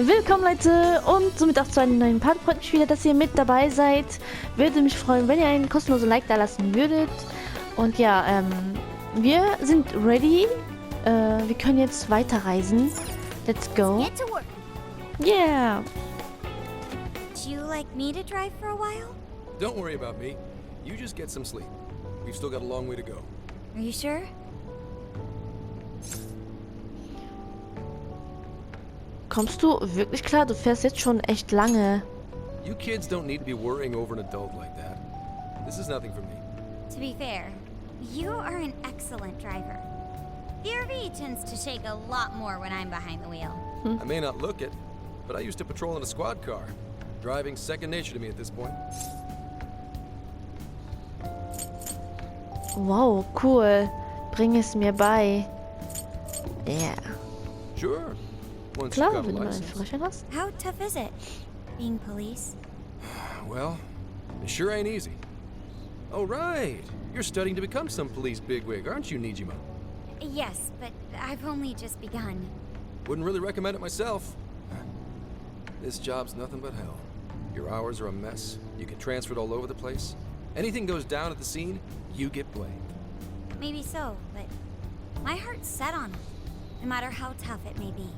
Willkommen Leute und somit auch zu einem neuen Part. Freut mich wieder, dass ihr mit dabei seid. Würde mich freuen, wenn ihr einen kostenlosen Like da lassen würdet. Und ja, wir sind ready. Wir können jetzt weiterreisen. Let's go. Yeah. Do you like me to drive for a while? Don't worry about me. You just get some sleep. We've still got a long way to go. Are you sure? Kommst du wirklich klar? Du fährst jetzt schon echt lange. You kids don't need to be worrying over an adult like that. This is nothing for me. To be fair, you are an excellent driver. The RV tends to shake a lot more when I'm behind the wheel. I may not look it, but I used to patrol in a squad car. Driving's second nature to me at this point. Wow, cool. Bring es mir bei. Yeah. Sure. Once Klar, you've got wenn a du mal einen license. Führerschein hast. How tough is it, being police? Well, it sure ain't easy. Oh, right. You're studying to become some police bigwig, aren't you, Nijima? Yes, but I've only just begun. Wouldn't really recommend it myself. This job's nothing but hell. Your hours are a mess. You get transferred all over the place. Anything goes down at the scene, you get blamed. Maybe so, but my heart's set on it, no matter how tough it may be.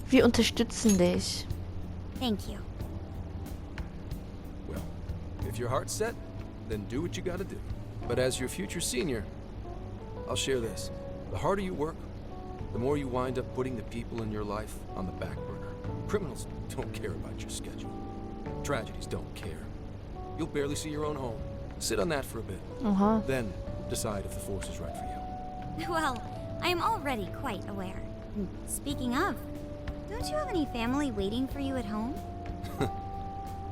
Wir unterstützen dich. Thank you. Well, if your heart's set, then do what you gotta do. But as your future senior, I'll share this. The harder you work, the more you wind up putting the people in your life on the back burner. Criminals don't care about your schedule. Tragedies don't care. You'll barely see your own home. Sit on that for a bit. Aha. Then decide if the force is right for you. Well, I am already quite aware. And speaking of, don't you have any family waiting for you at home?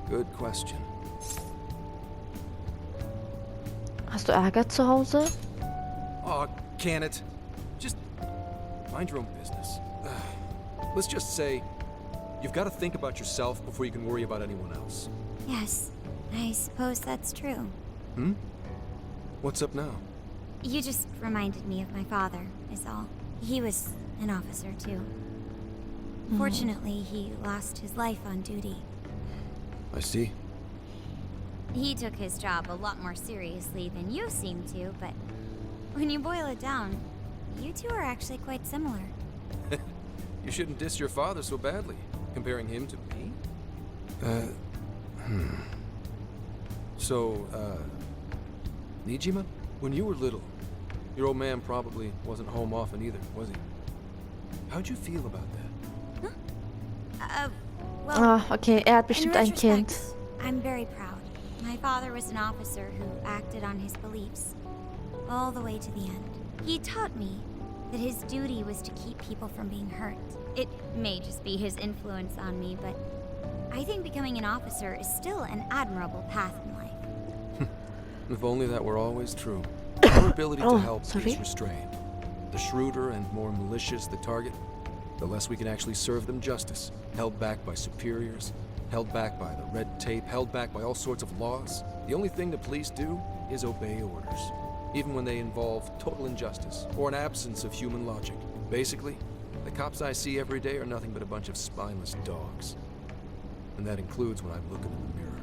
Good question. Hast du Ärger zu Hause? Aw, can it? Just mind your own business. Let's just say you've got to think about yourself before you can worry about anyone else. Yes, I suppose that's true. Hmm? What's up now? You just reminded me of my father, is all. He was an officer, too. Fortunately, he lost his life on duty. I see. He took his job a lot more seriously than you seem to, but when you boil it down, you two are actually quite similar. You shouldn't diss your father so badly, comparing him to me. So, Nijima, when you were little, your old man probably wasn't home often either, was he? How'd you feel about that? Well, Ah, okay, er hat bestimmt in ein Kind. retrospect, I'm very proud. My father was an officer who acted on his beliefs all the way to the end. He taught me that his duty was to keep people from being hurt. It may just be his influence on me, but I think becoming an officer is still an admirable path in life. If only that were always true. Our ability to help sorry. is restrained. The shrewder and more malicious the target, the less we can actually serve them justice. Held back by superiors, held back by the red tape, held back by all sorts of laws. The only thing the police do is obey orders, even when they involve total injustice or an absence of human logic. Basically, the cops I see every day are nothing but a bunch of spineless dogs. And that includes when I'm looking in the mirror.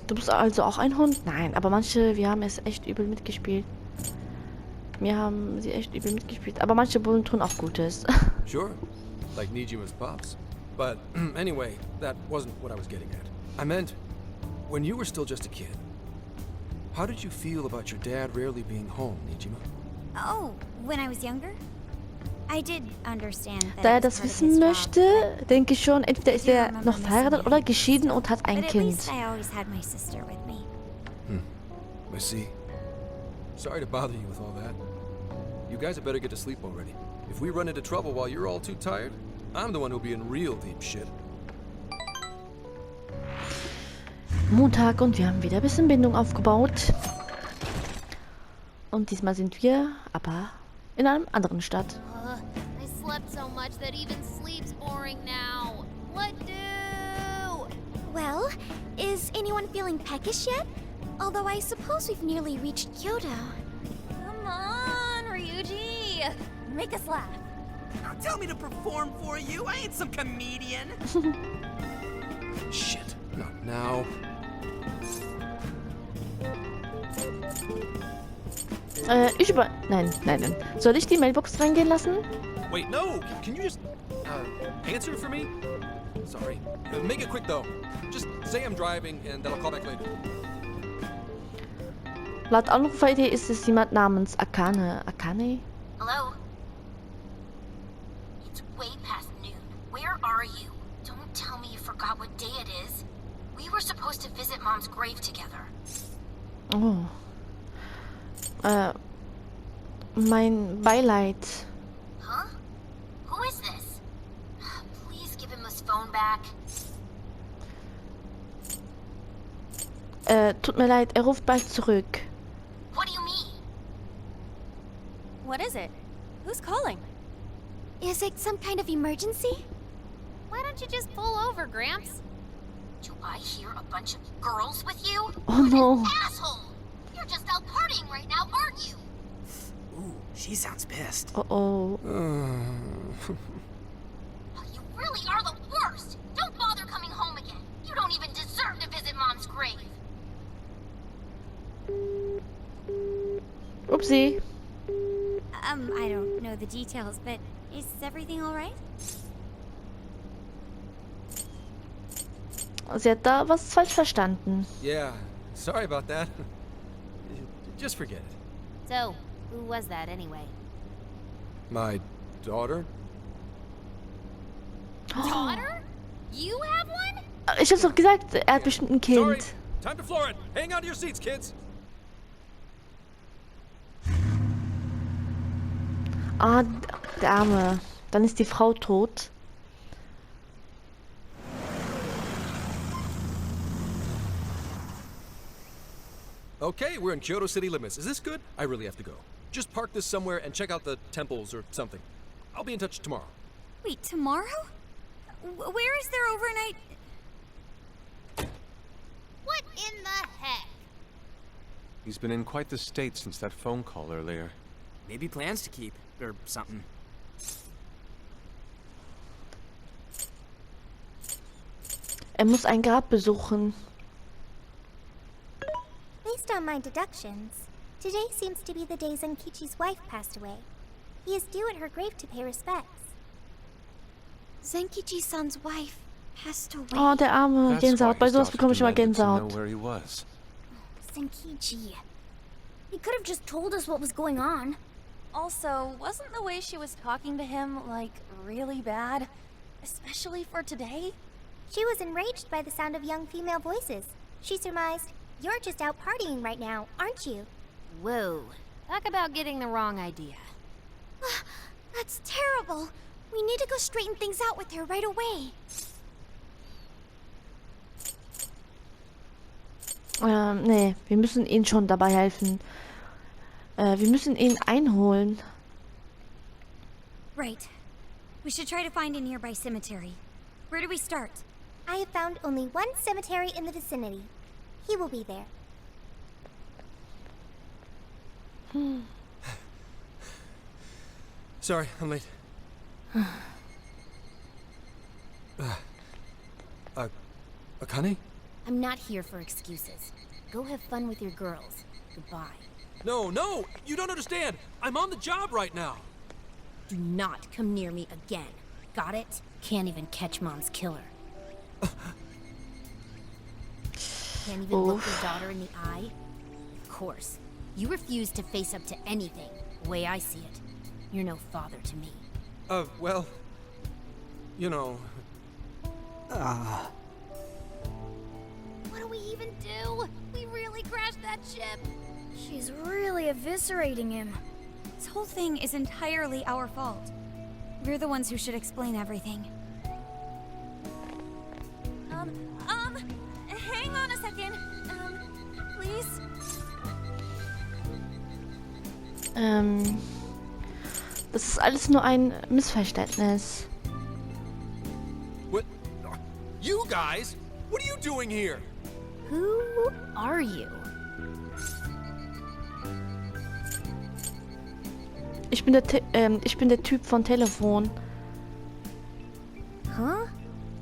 Du bist also auch ein Hund? Nein, aber manche, wir haben es echt übel mitgespielt. Wir haben sie echt übel mitgespielt. Aber manche Bullen tun auch Gutes. Sure, like Nijima's pops. But anyway, that wasn't what I was getting at. I meant, when you were still just a kid, how did you feel about your dad rarely being home, Nijima? Oh, when I was younger? I did understand that Da er it's das part of wissen his job, möchte, denke ich schon, entweder ist I do er remember noch verheiratet missing oder him geschieden still. und hat ein But at Kind. least I always had my sister with me. I see. Sorry to bother you with all that. You guys had better get to sleep already. If we run into trouble while you're all too tired, I'm the one who'll be in real deep shit. Montag und wir haben wieder ein bisschen Bindung aufgebaut. Und diesmal sind wir aber in einem anderen Stadt. I slept so much that even sleep's boring now. What do? Well, is anyone feeling peckish yet? Although I suppose we've nearly reached Kyoto. Come on, Ryuji. Make us laugh. Don't tell me to perform for you. I ain't some comedian. Shit, not now. Nein. Soll ich die Mailbox reingehen lassen? Wait, no! Can you just, answer for me? Sorry. Make it quick, though. Just say I'm driving, and then I'll call back later. Laut Anrufer-ID ist es jemand namens Akane. Akane? Hello? It's way past noon. Where are you? Don't tell me you forgot what day it is. We were supposed to visit Mom's grave together. Oh. Mein Beileid. Huh? Who is this? Please give him his phone back. Tut mir leid, ruft bald zurück. What do you mean? What is it? Who's calling? Is it some kind of emergency? Why don't you just pull over, Gramps? Do I hear a bunch of girls with you? Oh no. Asshole! You're just out partying right now, aren't you? Ooh, she sounds pissed. Oh. You really are the worst! Don't bother coming home again. You don't even deserve to visit Mom's grave. Upsi. I don't know the details, but is everything all right? Sie hat da was falsch verstanden. Yeah, sorry about that. Just forget it. So, who was that anyway? My daughter? Daughter? You have one? Ich hab's doch gesagt, er hat bestimmt ein Sorry, Kind. time to floor it. Hang on to your seats, kids. Ah, der Arme. Dann ist die Frau tot. Okay, we're in Kyoto city limits. Is this good? I really have to go. Just park this somewhere and check out the temples or something. I'll be in touch tomorrow. Wait, tomorrow? Where is their overnight? What in the heck? He's been in quite the state since that phone call earlier. Maybe plans to keep, or something. Er muss ein Grab besuchen. Based on my deductions, today seems to be the day Zenkichi's wife passed away. He is due at her grave to pay respects. Zenkichi-san's wife passed away. Oh, der Arme. That's Gänsehaut. why Bei his sowas daughter bekomme ich immer demanded to know Gänsehaut. where he was. Zenkichi. He could have just told us what was going on. Also, wasn't the way she was talking to him, like, really bad? Especially for today? She was enraged by the sound of young female voices. She surmised, "You're just out partying right now, aren't you?" Whoa. Talk about getting the wrong idea. That's terrible. We need to go straighten things out with her right away. Nee, wir müssen ihn schon dabei helfen. Wir müssen ihn einholen. Right. We should try to find a nearby cemetery. Where do we start? I have found only one cemetery in the vicinity. He will be there. Sorry, I'm late. Akane? I'm not here for excuses. Go have fun with your girls. Goodbye. No, you don't understand. I'm on the job right now. Do not come near me again. Got it? Can't even catch Mom's killer. Can't even look your daughter in the eye? Of course. You refuse to face up to anything, the way I see it. You're no father to me. Well, you know... What do we even do? We really crashed that ship. She's really eviscerating him. This whole thing is entirely our fault. We're the ones who should explain everything. Hang on a second. Please? Das ist alles nur ein Missverständnis. What? You guys? What are you doing here? Who are you? Ich bin der Typ von Telefon. Huh?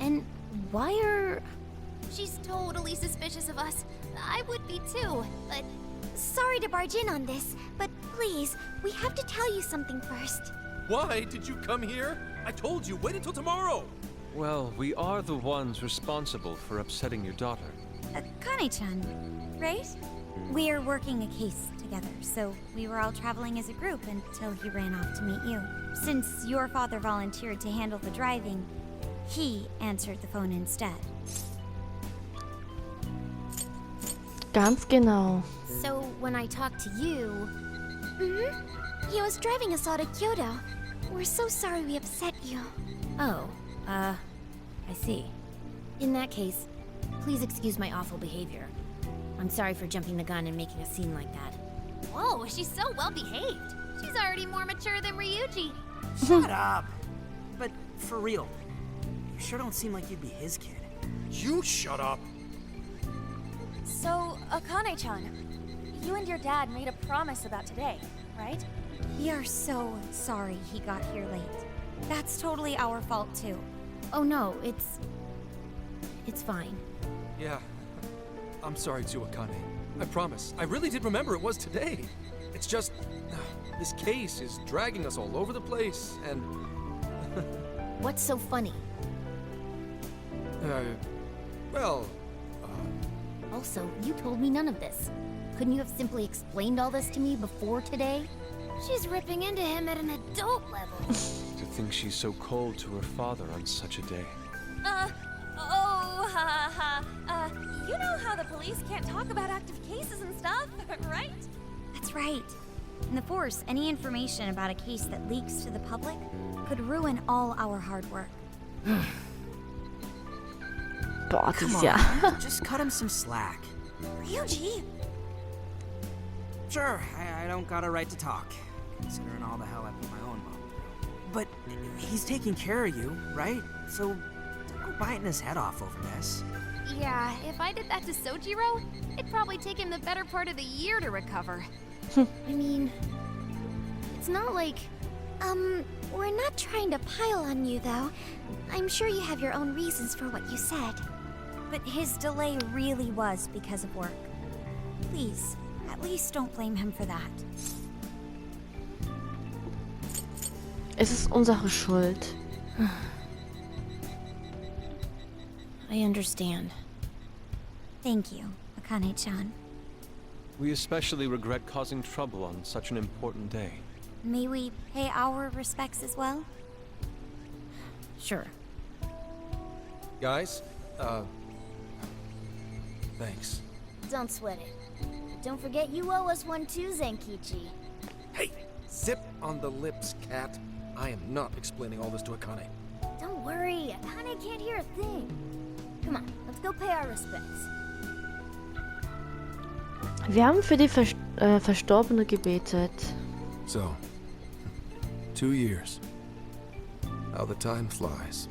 And why are... She's totally suspicious of us. I would be too, but... Sorry to barge in on this, but please, we have to tell you something first. Why did you come here? I told you, wait until tomorrow! Well, we are the ones responsible for upsetting your daughter. Akane-chan, right? We're working a case together, so we were all traveling as a group until he ran off to meet you. Since your father volunteered to handle the driving, he answered the phone instead. Ganz genau. So, when I talked to you... He was driving us all to Kyoto. We're so sorry we upset you. Oh, I see. In that case, please excuse my awful behavior. I'm sorry for jumping the gun and making a scene like that. Whoa, she's so well behaved. She's already more mature than Ryuji. Shut up. But for real, you sure don't seem like you'd be his kid. You shut up! So, Akane-chan, you and your dad made a promise about today, right? We are so sorry he got here late. That's totally our fault too. Oh no, it's fine. Yeah, I'm sorry too, Akane. I promise. I really did remember it was today. It's just... this case is dragging us all over the place, and... What's so funny? well... Also, you told me none of this. Couldn't you have simply explained all this to me before today? She's ripping into him at an adult level. To think she's so cold to her father on such a day. You know how the police can't talk about active cases and stuff, right? That's right. In the Force, any information about a case that leaks to the public could ruin all our hard work. Boah, Come das on, ja. just cut him some slack. Ryuji! Sure, I don't got a right to talk, considering all the hell I put my own mom through. But he's taking care of you, right? So don't go biting his head off over this. Yeah, if I did that to Sojiro, it'd probably take him the better part of the year to recover. I mean, it's not like... We're not trying to pile on you, though. I'm sure you have your own reasons for what you said. But his delay really was because of work. Please, at least don't blame him for that. Es ist unsere Schuld. I understand. Thank you, Akane-chan. We especially regret causing trouble on such an important day. May we pay our respects as well? Sure. Guys, thanks. Don't sweat it. Don't forget you owe us one too, Zenkichi. Hey, zip on the lips, cat. I am not explaining all this to Akane. Don't worry, Akane can't hear a thing. Come on, let's go pay our respects. Wir haben für die Verstorbene gebetet. So, 2 years. How the time flies.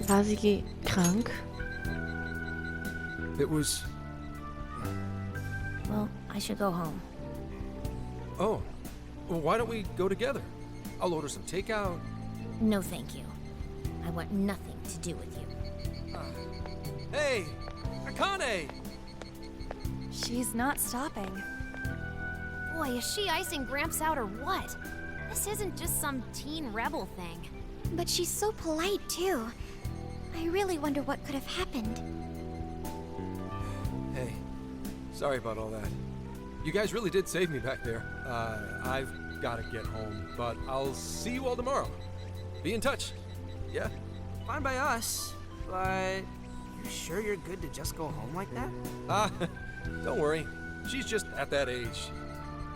War sie krank? It was... Well, I should go home. Oh, well, why don't we go together? I'll order some takeout. No, thank you. I want nothing to do with you. Hey, Akane! She's not stopping. Boy, is she icing Gramps out or what? This isn't just some teen rebel thing. But she's so polite, too. I really wonder what could have happened. Hey, sorry about all that. You guys really did save me back there. I've got to get home, but I'll see you all tomorrow. Be in touch. Yeah? Fine by us, but you sure you're good to just go home like that? Don't worry. She's just at that age,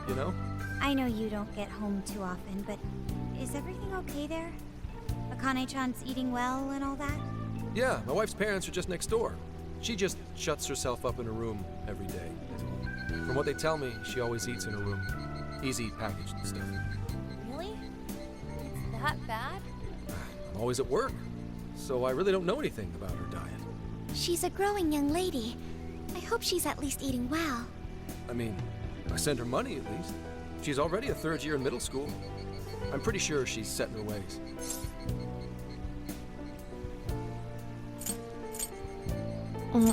you know? I know you don't get home too often, but is everything okay there? Akane-chan's eating well and all that? Yeah, my wife's parents are just next door. She just shuts herself up in her room every day. From what they tell me, she always eats in her room. Easy packaged stuff. Really? It's that bad? I'm always at work, so I really don't know anything about her diet. She's a growing young lady. I hope she's at least eating well. I mean, I send her money at least. She's already a third year in middle school. I'm pretty sure she's set in her ways.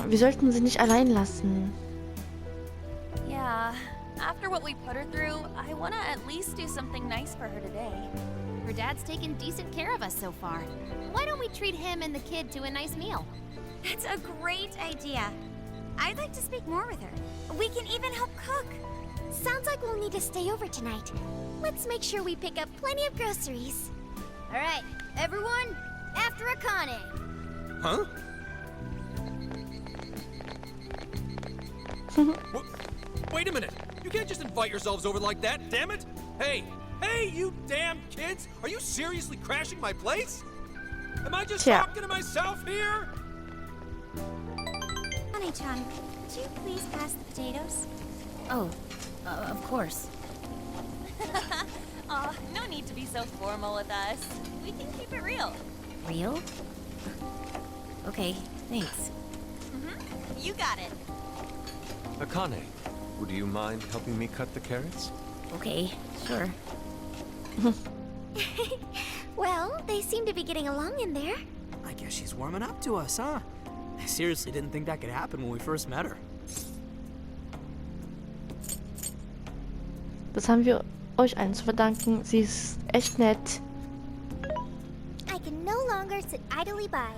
Wir sollten sie nicht allein lassen. Yeah, after what we put her through, I want to at least do something nice for her today. Her dad's taken decent care of us so far. Why don't we treat him and the kid to a nice meal? That's a great idea. I'd like to speak more with her. We can even help cook. Sounds like we'll need to stay over tonight. Let's make sure we pick up plenty of groceries. All right, everyone, after Akane. Huh? Wait a minute! You can't just invite yourselves over like that, damn it! Hey! Hey, you damn kids! Are you seriously crashing my place? Am I just talking to myself here? Honey-chan, could you please pass the potatoes? Oh, of course. Aw, no need to be so formal with us. We can keep it real. Real? Okay, thanks. You got it. Akane, would you mind helping me cut the carrots? Okay, sure. Well, they seem to be getting along in there. I guess she's warming up to us, huh? I seriously didn't think that could happen when we first met her. Das haben wir euch allen zu verdanken. Sie ist echt nett. I can no longer sit idly by.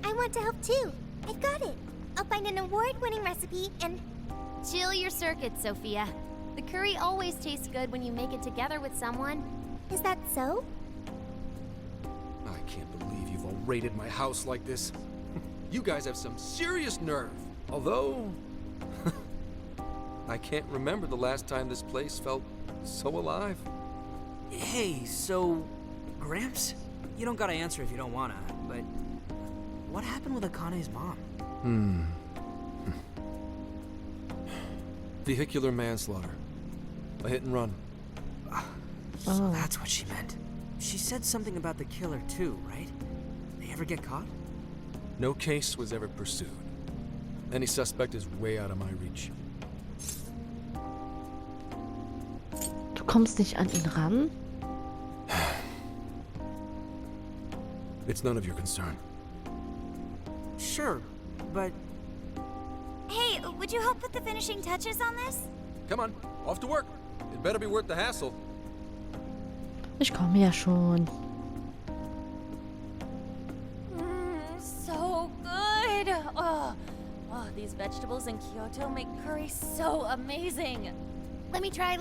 I want to help too. I've got it. I'll find an award-winning recipe and... Chill your circuits, Sophia. The curry always tastes good when you make it together with someone. Is that so? I can't believe you've all raided my house like this. You guys have some serious nerve. Although... I can't remember the last time this place felt so alive. Hey, so... Gramps? You don't gotta answer if you don't wanna, but... What happened with Akane's mom? Vehicular manslaughter. A hit and run. So that's what she meant. She said something about the killer too, right? They ever get caught? No case was ever pursued. Any suspect is way out of my reach. Du kommst nicht an ihn ran? It's none of your concern. Sure, but... Hey, would you help put the finishing touches on this? Come on, off to work. It better be worth the hassle. Ich komme ja schon. So good. Oh, these vegetables in Kyoto make curry so amazing. Let me try.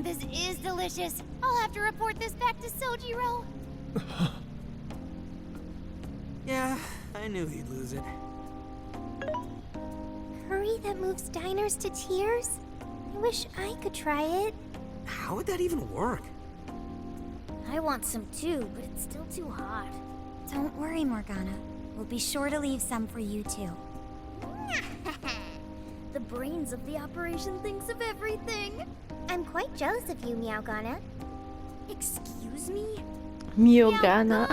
This is delicious. I'll have to report this back to Sojiro. Yeah, I knew he'd lose it. Curry that moves diners to tears? I wish I could try it. How would that even work? I want some too, but it's still too hot. Don't worry, Morgana. We'll be sure to leave some for you too. The brains of the operation thinks of everything. I'm quite jealous of you, Meowgana. Excuse me? Meowgana.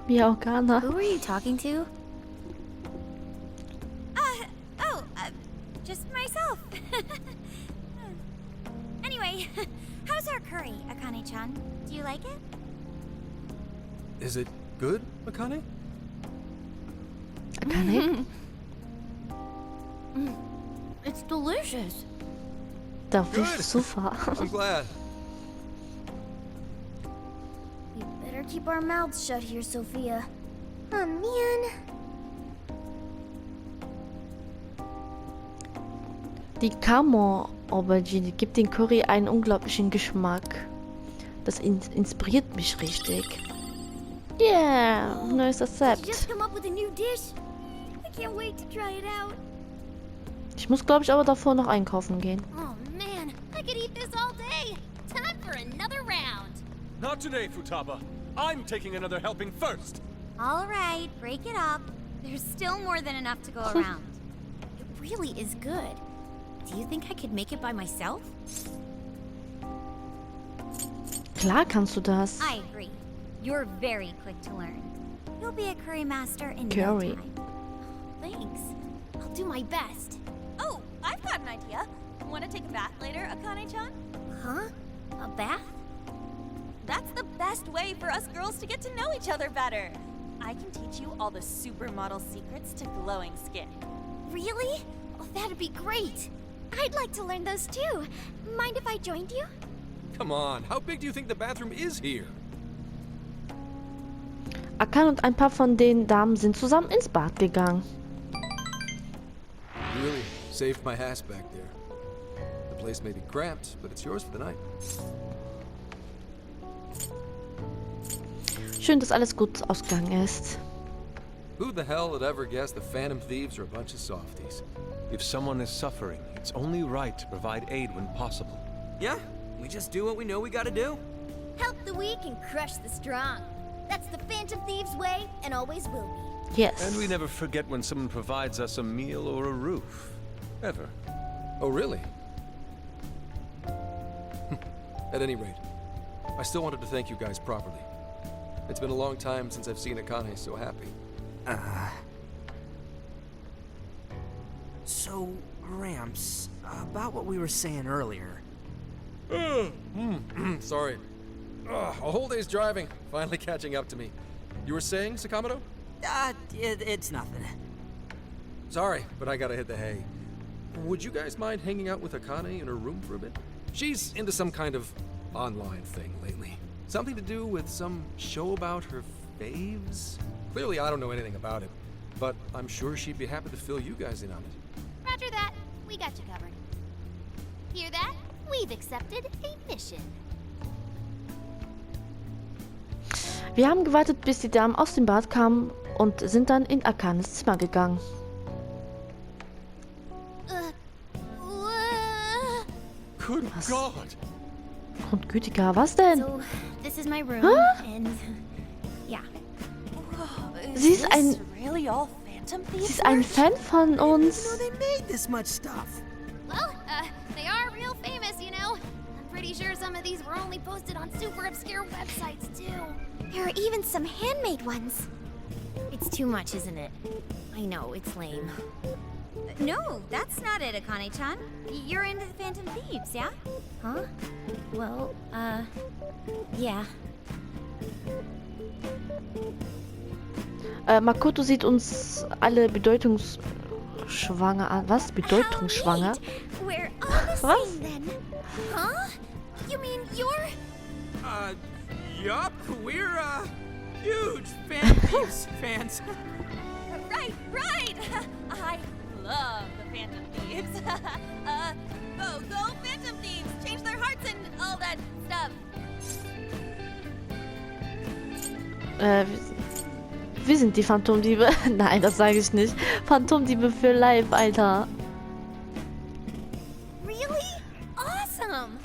Meowgana. Who are you talking to? Just myself. Anyway, how's our curry, Akane-chan? Do you like it? Is it good, Akane? Akane? It's delicious. Da riecht super. I'm glad. We better keep our mouths shut here, Sophia. Oh, man. Die Kamo-Aubergine gibt den Curry einen unglaublichen Geschmack. Das inspiriert mich richtig. Yeah, neues Did you Rezept. just come up with a new dish? I can't wait to try it out. Ich muss, glaube ich, aber davor noch einkaufen gehen. Oh man, I could eat this all day. Time for another round. Not today, Futaba. I'm taking another helping first. All right, break it up. There's still more than enough to go around. It really is good. Do you think I could make it by myself? Klar kannst du das. I agree. You're very quick to learn. You'll You'll be a curry master in no Curry. time. Thanks. I'll do my best. Oh, I've got an idea. Want to take a bath later, Akane-chan? Huh? A bath? That's the best way for us girls to get to know each other better. I can teach you all the supermodel secrets to glowing skin. Really? Oh, that'd be great. I'd like to learn those too. Mind if I joined you? Come on, how big do you think the bathroom is here? Akane und ein paar von den Damen sind zusammen ins Bad gegangen. You really saved my ass back there. The place may be cramped, but it's yours for the night. Schön, dass alles gut ausgegangen ist. Who the hell would ever guess the Phantomdiebes are a bunch of softies? If someone is suffering, it's only right to provide aid when possible. Yeah, we just do what we know we gotta do. Help the weak and crush the strong. That's the Phantomdiebes way and always will be. Yes. And we never forget when someone provides us a meal or a roof. Ever. Oh, really? At any rate, I still wanted to thank you guys properly. It's been a long time since I've seen Akane so happy. So, Ramps, about what we were saying earlier. Sorry. A whole day's driving, finally catching up to me. You were saying, Sakamoto? It's nothing. Sorry, but I gotta hit the hay. Would you guys mind hanging out with Akane in her room for a bit? She's into some kind of online thing lately. Something to do with some show about her faves? Clearly, I don't know anything about it, but I'm sure she'd be happy to fill you guys in on it. Roger that. We got you covered. Hear that? We've accepted a mission. Wir haben gewartet, bis die Damen aus dem Bad kamen und sind dann in Akanes Zimmer gegangen. Good God! Grundgütiger, was denn? So, this is my room, and yeah. Sie ist ein, This really all Phantomdiebe? sie ist ein Fan von uns. No, they made this much stuff. Well, they are real famous, you know. I'm pretty sure some of these were only posted on super obscure websites, too. There are even some handmade ones. It's too much, isn't it? I know, it's lame. No, that's not it, Akane-chan. You're into the Phantomdiebes, yeah? Huh? Well, yeah. Makoto sieht uns alle bedeutungsschwanger an. Was? Bedeutungsschwanger? How neat. We're all the Was? same then. Huh? You mean you're... Yup, we're, huge Phantomdiebes fans. Right! I love the Phantomdiebes. Go Phantomdiebes! Change their hearts and all that stuff. Wir sind die Phantomdiebe. Nein, das sage ich nicht. Phantomdiebe für live, Alter. Really? Awesome!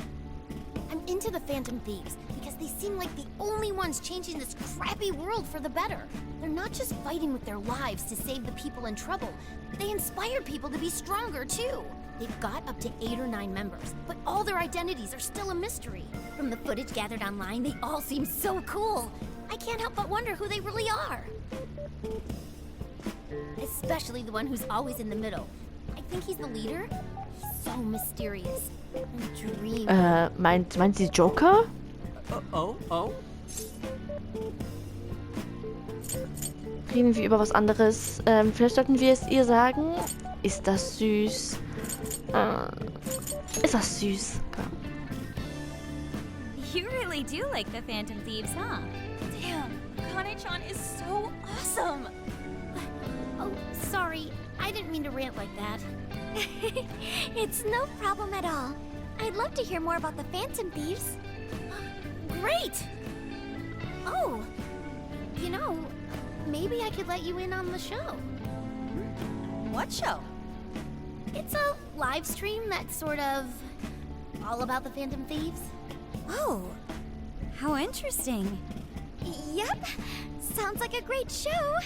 I'm into the Phantomdiebes because they seem like the only ones changing this crappy world for the better. They're not just fighting with their lives to save the people in trouble. They inspire people to be stronger, too. They've got up to 8 or 9 members, but all their identities are still a mystery. From the footage gathered online, they all seem so cool. I can't help but wonder who they really are. Especially the one who's always in the middle. I think he's the leader. He's so mysterious and dreamy. Meint sie Joker? Oh? Reden wir über was anderes. Vielleicht sollten wir es ihr sagen. Ist das süß? Ist das süß? You really do like the Phantomdiebes, huh? Damn, Akane-chan is so awesome! Oh, sorry. I didn't mean to rant like that. It's no problem at all. I'd love to hear more about the Phantomdiebes. Great! Oh, you know, maybe I could let you in on the show. What show? It's a live stream that's sort of all about the Phantomdiebes. Oh, how interesting. Yep. Sounds like a great show.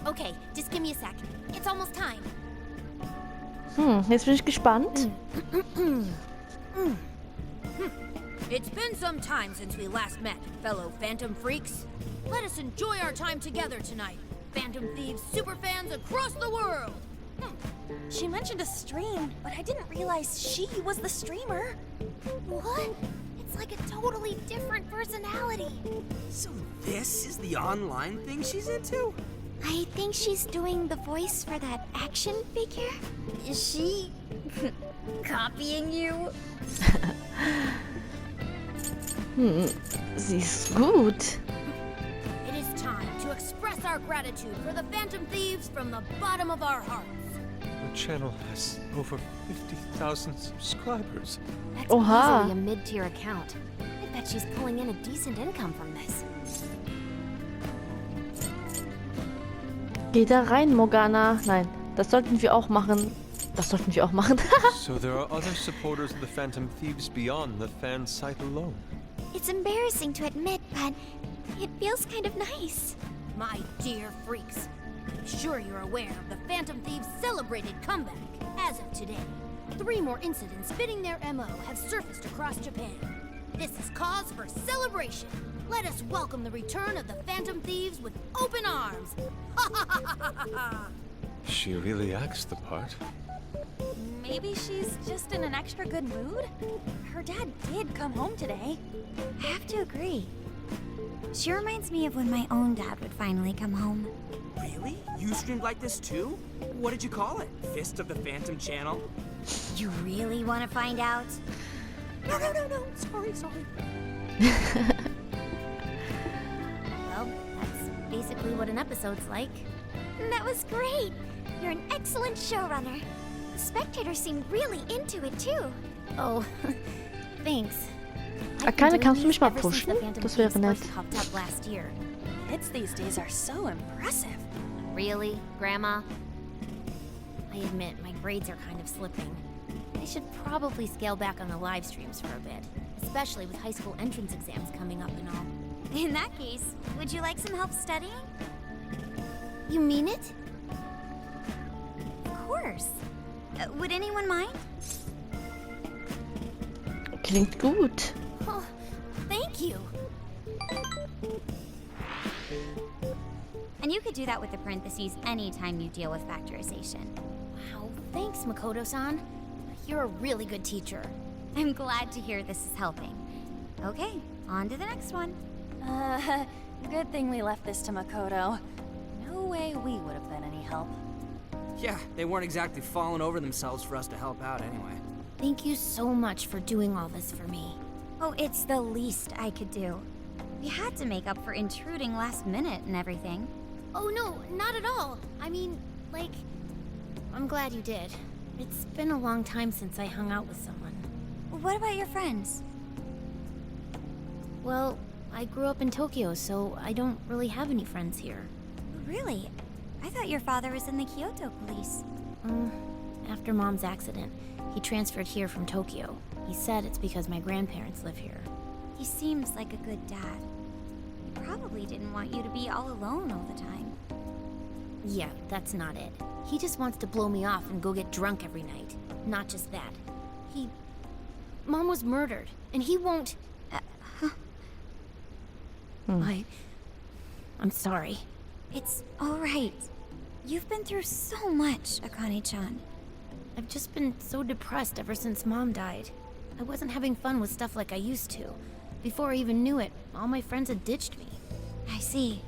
Okay, just give me a sec. It's almost time. Jetzt bin ich gespannt. It's been some time since we last met, fellow Phantom freaks. Let us enjoy our time together tonight. Phantom Thieves superfans across the world. She mentioned a stream, but I didn't realize she was the streamer. What? It's like a totally different personality. So this is the online thing she's into? I think she's doing the voice for that action figure. Is she copying you? Sie ist gut. It is time to express our gratitude for the Phantom Thieves from the bottom of our hearts. The channel has over 50,000 subscribers. That's Oha. easily a mid-tier account. I bet she's pulling in a decent income from this. Geh da rein, Morgana. Nein, das sollten wir auch machen. Das sollten wir auch machen. So there are other supporters of the Phantom Thieves beyond the fan site alone. It's embarrassing to admit, but it feels kind of nice. My dear freaks, I'm sure you're aware of the Phantom Thieves' celebrated comeback. As of today, 3 more incidents fitting their MO have surfaced across Japan. This is cause for celebration. Let us welcome the return of the Phantom Thieves with open arms. She really acts the part. Maybe she's just in an extra good mood? Her dad did come home today. I have to agree. She reminds me of when my own dad would finally come home. Really? You streamed like this too? What did you call it? Fist of the Phantom channel? You really want to find out? No. Sorry. Well, that's basically what an episode's like. That was great. You're an excellent showrunner. The spectators seem really into it too. Oh, thanks. Akane, kannst du mich mal pushen? Das wäre nett. Popped up last year. Kids these days are so impressive. Really, Grandma? I admit, my grades are kind of slipping. I should probably scale back on the live streams for a bit, especially with high school entrance exams coming up and all. In that case, would you like some help studying? You mean it? Of course. Would anyone mind? Klingt gut. Oh, thank you. And you could do that with the parentheses anytime you deal with factorization. Wow, thanks, Makoto-san. You're a really good teacher. I'm glad to hear this is helping. Okay, on to the next one. Good thing we left this to Makoto. No way we would have been any help. Yeah, they weren't exactly falling over themselves for us to help out anyway. Thank you so much for doing all this for me. Oh, it's the least I could do. We had to make up for intruding last minute and everything. Oh no, not at all. I mean, like, I'm glad you did. It's been a long time since I hung out with someone. What about your friends? Well, I grew up in Tokyo, so I don't really have any friends here. Really? I thought your father was in the Kyoto police. After Mom's accident, he transferred here from Tokyo. He said it's because my grandparents live here. He seems like a good dad. He probably didn't want you to be all alone all the time. Yeah, that's not it. He just wants to blow me off and go get drunk every night. Not just that. Mom was murdered, and he won't... I'm sorry. It's all right. You've been through so much, Akane-chan. I've just been so depressed ever since Mom died. I wasn't having fun with stuff like I used to. Before I even knew it, all my friends had ditched me. I see.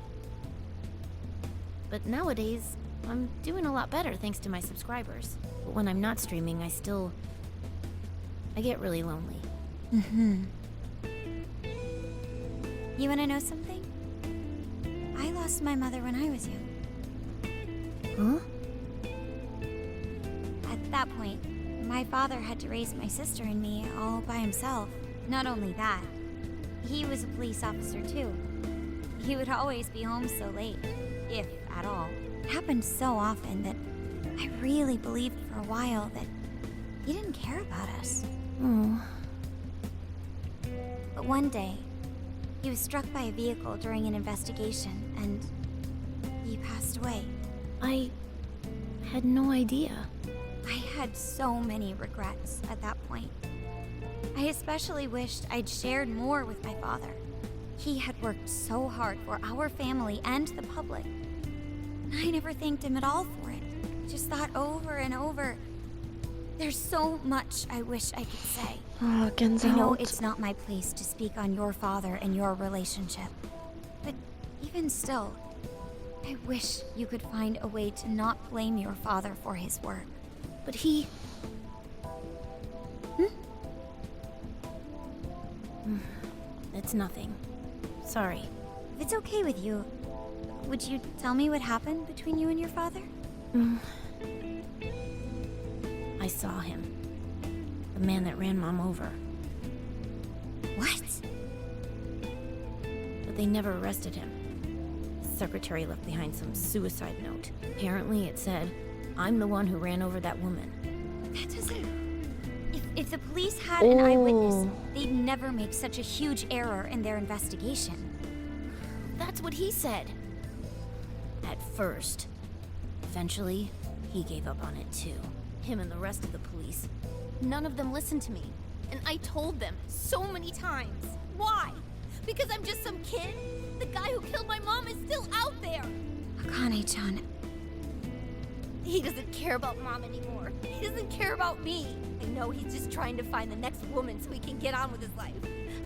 But nowadays, I'm doing a lot better thanks to my subscribers. But when I'm not streaming, I get really lonely. You wanna know something? I lost my mother when I was young. Huh? At that point, my father had to raise my sister and me all by himself. Not only that, he was a police officer too. He would always be home so late, if at all. It happened so often that I really believed for a while that he didn't care about us. Oh. But one day, he was struck by a vehicle during an investigation, and he passed away. I had no idea. I had so many regrets at that point. I especially wished I'd shared more with my father. He had worked so hard for our family and the public. I never thanked him at all for it. Just thought over and over. There's so much I wish I could say. Ah, I know Gänsehaut. it's not my place to speak on your father and your relationship. But even still, I wish you could find a way to not blame your father for his work. But he... It's nothing. Sorry. If it's okay with you, would you tell me what happened between you and your father? I saw him. The man that ran Mom over. What? But they never arrested him. The secretary left behind some suicide note. Apparently it said, "I'm the one who ran over that woman." That doesn't... If the police had an eyewitness, Oh. they'd never make such a huge error in their investigation. That's what he said. At first. Eventually, he gave up on it too. Him and the rest of the police. None of them listened to me. And I told them so many times. Why? Because I'm just some kid? The guy who killed my mom is still out there! Akane-chan, He doesn't care about Mom anymore. He doesn't care about me. I know he's just trying to find the next woman so he can get on with his life.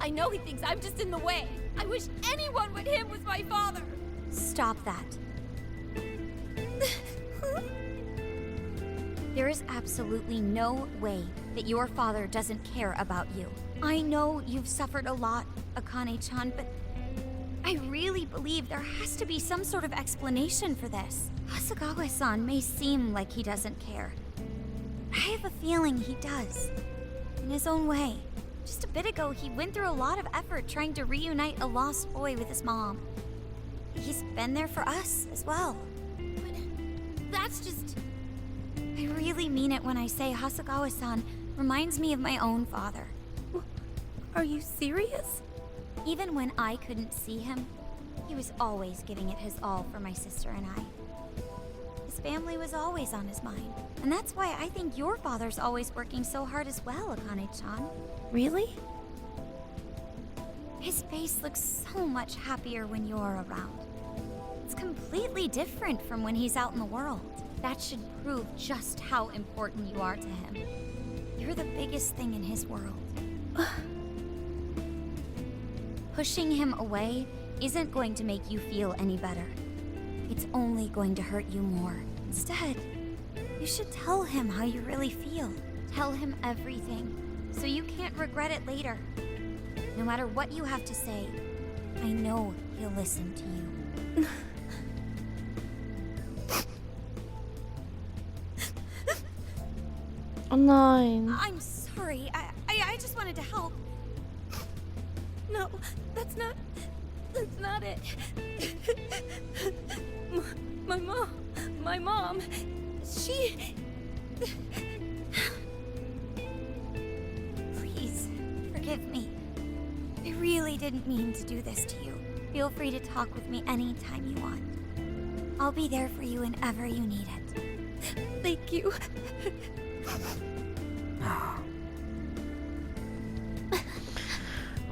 I know he thinks I'm just in the way. I wish anyone but him was my father. stop that. There is absolutely no way that your father doesn't care about you. I know you've suffered a lot, Akane-chan, but I really believe there has to be some sort of explanation for this. Hasegawa-san may seem like he doesn't care. I have a feeling he does. In his own way. Just a bit ago, he went through a lot of effort trying to reunite a lost boy with his mom. He's been there for us as well. But that's just... I really mean it when I say Hasegawa-san reminds me of my own father. Are you serious? Even when I couldn't see him, he was always giving it his all for my sister and I. His family was always on his mind. And that's why I think your father's always working so hard as well, Akane-chan. Really? His face looks so much happier when you're around. It's completely different from when he's out in the world. That should prove just how important you are to him. You're the biggest thing in his world. Pushing him away isn't going to make you feel any better. It's only going to hurt you more. Instead, you should tell him how you really feel. Tell him everything, so you can't regret it later. No matter what you have to say, I know he'll listen to you. Oh nein. I'm sorry. I just wanted to help. No, that's not it. My mom, she... Please, forgive me. I really didn't mean to do this to you. Feel free to talk with me anytime you want. I'll be there for you whenever you need it. Thank you.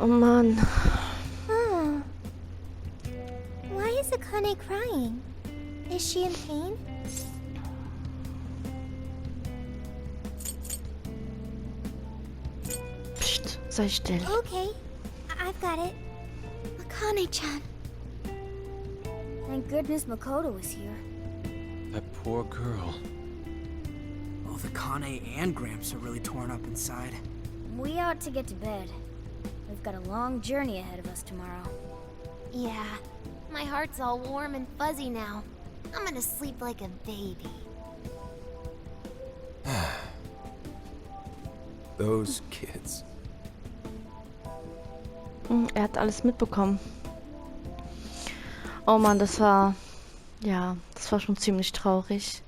Oh Mann. Hmm. Why is Akane crying? Is she in pain? Psst, sei still. Okay, I've got it. Akane-chan. Thank goodness Mecoco was here. That poor girl. Both Akane and Gramps are really torn up inside. We ought to get to bed. We've got a long journey ahead of us tomorrow. Yeah, my heart's all warm and fuzzy now. I'm gonna sleep like a baby. Those kids. Hat alles mitbekommen. Oh Mann, das war... Ja, das war schon ziemlich traurig.